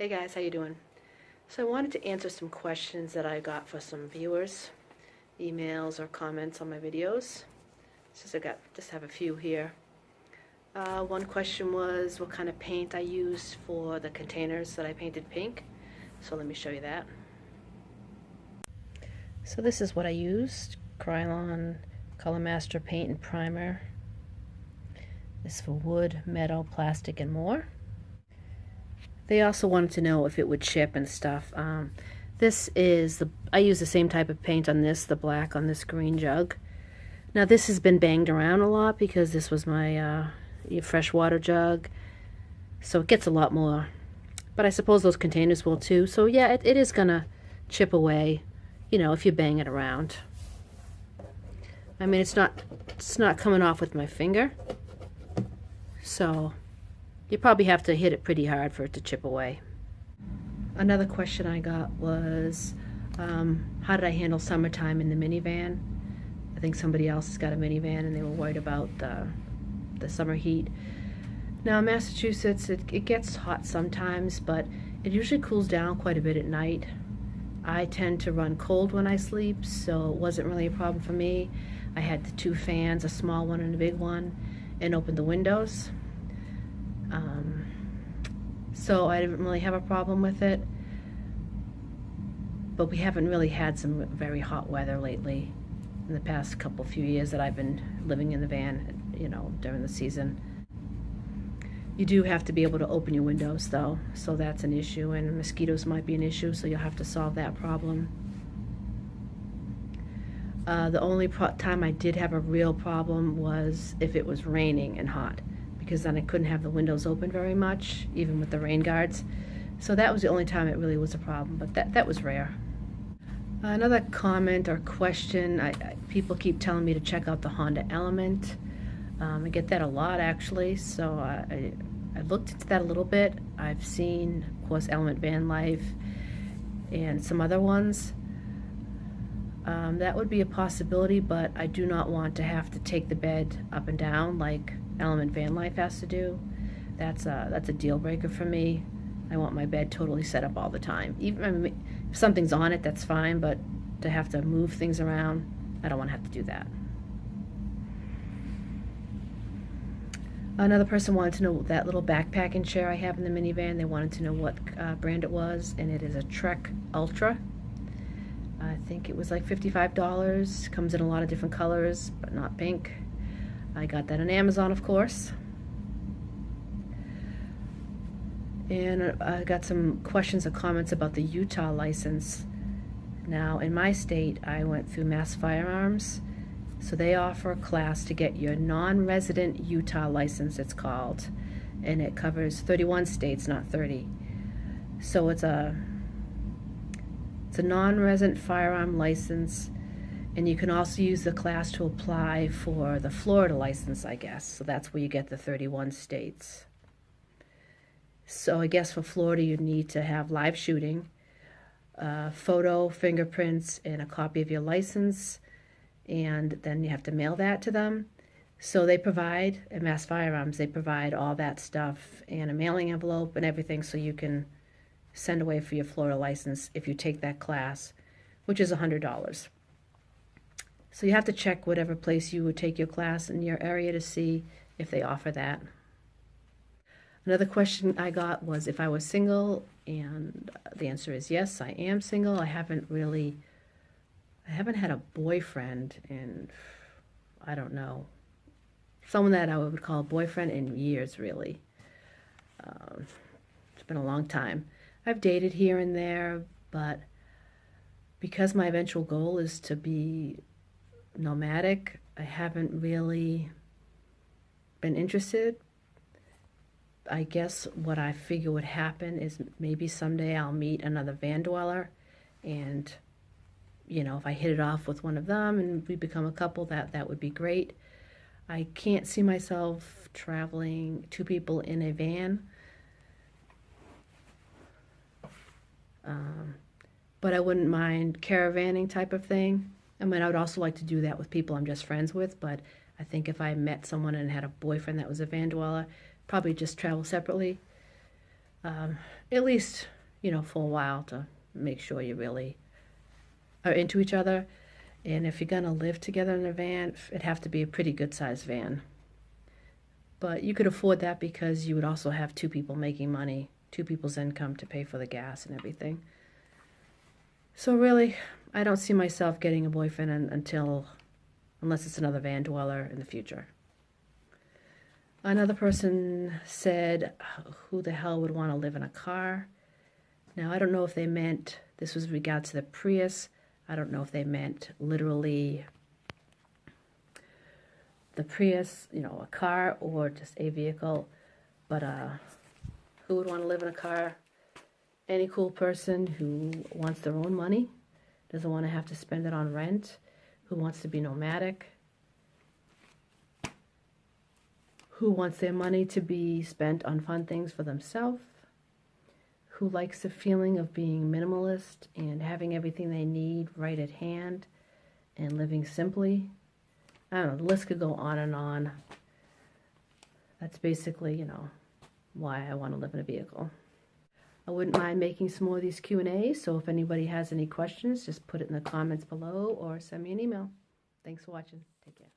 Hey guys, how you doing? So I wanted to answer some questions that I got for some viewers, emails or comments on my videos. Just have a few here. One question was what kind of paint I used for the containers that I painted pink. So let me show you that. So this is what I used: Krylon Color Master paint and primer. This is for wood, metal, plastic, and more. They also wanted to know if it would chip and stuff. I use the same type of paint on this, the black on this green jug. Now this has been banged around a lot because this was my freshwater jug, so it gets a lot more. But I suppose those containers will too. So yeah, it is gonna chip away, you know, if you bang it around. I mean, it's not coming off with my finger, so you probably have to hit it pretty hard for it to chip away. Another question I got was, how did I handle summertime in the minivan? I think somebody else has got a minivan and they were worried about the summer heat. Now in Massachusetts, it gets hot sometimes, but it usually cools down quite a bit at night. I tend to run cold when I sleep, so it wasn't really a problem for me. I had the two fans, a small one and a big one, and opened the windows. So I didn't really have a problem with it, but we haven't really had some very hot weather lately in the past few years that I've been living in the van, you know, during the season. You do have to be able to open your windows though, so that's an issue, and mosquitoes might be an issue, so you'll have to solve that problem. The only time I did have a real problem was if it was raining and hot, because then I couldn't have the windows open very much, even with the rain guards. So that was the only time it really was a problem, but that was rare. Another comment or question, people keep telling me to check out the Honda Element. I get that a lot actually, so I looked into that a little bit. I've seen, of course, Element Van Life and some other ones. That would be a possibility, but I do not want to have to take the bed up and down like Element Van Life has to do. That's a deal breaker for me. I want my bed totally set up all the time. Even if something's on it, that's fine, but to have to move things around, I don't want to have to do that. Another person wanted to know that little backpacking chair I have in the minivan. They wanted to know what brand it was, and it is a Trek Ultra. I think it was like $55. Comes in a lot of different colors, but not pink. I got that on Amazon, of course. And I got some questions or comments about the Utah license. Now, in my state, I went through Mass Firearms. So they offer a class to get your non-resident Utah license, it's called. And it covers 31 states, not 30. So it's a non-resident firearm license. And you can also use the class to apply for the Florida license, I guess. So that's where you get the 31 states. So I guess for Florida, you'd need to have live shooting, photo, fingerprints, and a copy of your license. And then you have to mail that to them. So they provide, at Mass Firearms, they provide all that stuff and a mailing envelope and everything, so you can send away for your Florida license if you take that class, which is $100. So you have to check whatever place you would take your class in your area to see if they offer that. Another question I got was if I was single, and the answer is yes, I am single. I haven't had a boyfriend in, I don't know, someone that I would call a boyfriend in years, really. It's been a long time. I've dated here and there, but because my eventual goal is to be nomadic, I haven't really been interested. I guess what I figure would happen is maybe someday I'll meet another van dweller, and you know, if I hit it off with one of them and we become a couple, that would be great. I can't see myself traveling two people in a van. But I wouldn't mind caravanning type of thing. I mean, I would also like to do that with people I'm just friends with, but I think if I met someone and had a boyfriend that was a van dweller, probably just travel separately. At least for a while to make sure you really are into each other. And if you're going to live together in a van, it'd have to be a pretty good sized van. But you could afford that because you would also have two people making money, two people's income to pay for the gas and everything. So really, I don't see myself getting a boyfriend unless it's another van dweller in the future. Another person said, who the hell would want to live in a car? Now, I don't know if they meant, this was regard to the Prius. I don't know if they meant literally the Prius, a car or just a vehicle. But who would want to live in a car? Any cool person who wants their own money, doesn't want to have to spend it on rent, who wants to be nomadic, who wants their money to be spent on fun things for themselves, who likes the feeling of being minimalist and having everything they need right at hand and living simply. I don't know, the list could go on and on. That's basically, why I want to live in a vehicle. I wouldn't mind making some more of these Q&As, so if anybody has any questions, just put it in the comments below or send me an email. Thanks for watching. Take care.